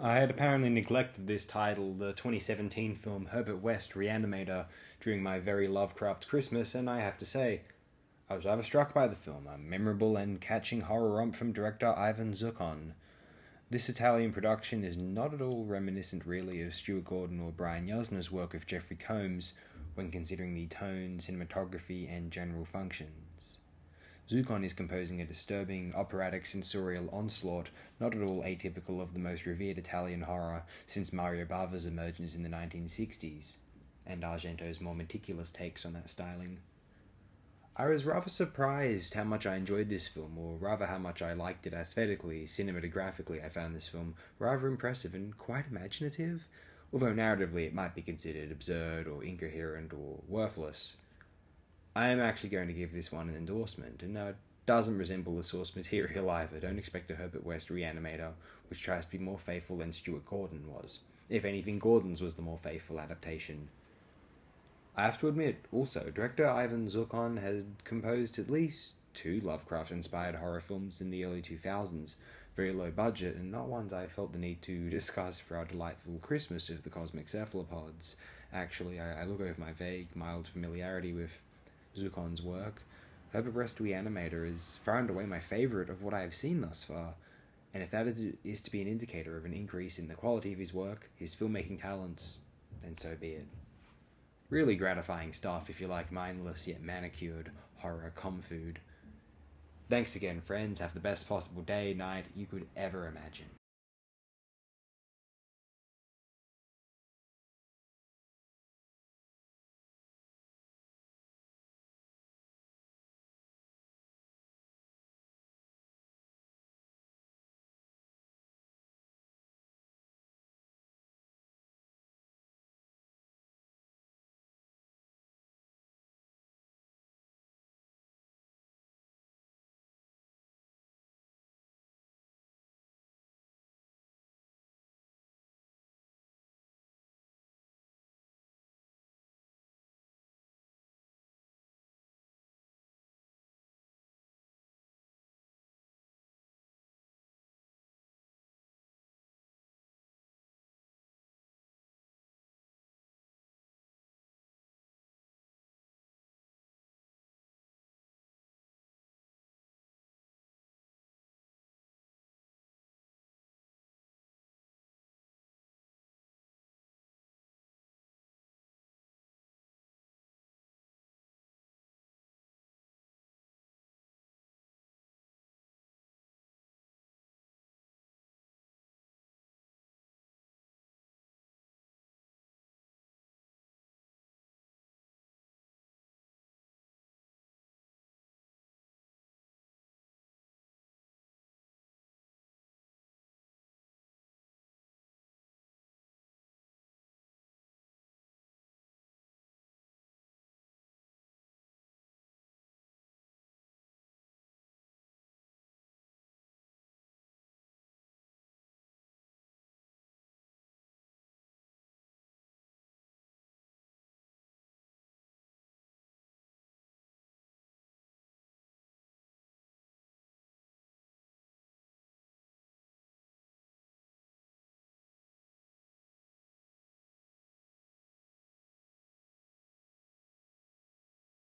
I had apparently neglected this title, the 2017 film Herbert Re-Animator, during my very Lovecraft Christmas, and I have to say, I was rather struck by the film, a memorable and catching horror romp from director Ivan Zuccon. This Italian production is not at all reminiscent, really, of Stuart Gordon or Brian Yuzna's work with Jeffrey Combs, when considering the tone, cinematography, and general functions. Zuccon is composing a disturbing, operatic, sensorial onslaught, not at all atypical of the most revered Italian horror since Mario Bava's emergence in the 1960s, and Argento's more meticulous takes on that styling. I was rather surprised how much I enjoyed this film, or rather how much I liked it aesthetically, cinematographically. I found this film rather impressive and quite imaginative, although narratively it might be considered absurd or incoherent or worthless. I am actually going to give this one an endorsement, and no, it doesn't resemble the source material either. Don't expect a Herbert West Re-Animator, which tries to be more faithful than Stuart Gordon was. If anything, Gordon's was the more faithful adaptation. I have to admit, also, director Ivan Zuccon had composed at least two Lovecraft-inspired horror films in the early 2000s, very low budget, and not ones I felt the need to discuss for our delightful Christmas of the cosmic cephalopods. Actually, I look over my vague, mild familiarity with Zuccon's work. Herbert West Re-Animator is far and away my favourite of what I have seen thus far, and if that is to be an indicator of an increase in the quality of his work, his filmmaking talents, then so be it. Really gratifying stuff if you like mindless yet manicured horror food. Thanks again, friends. Have the best possible day, night you could ever imagine.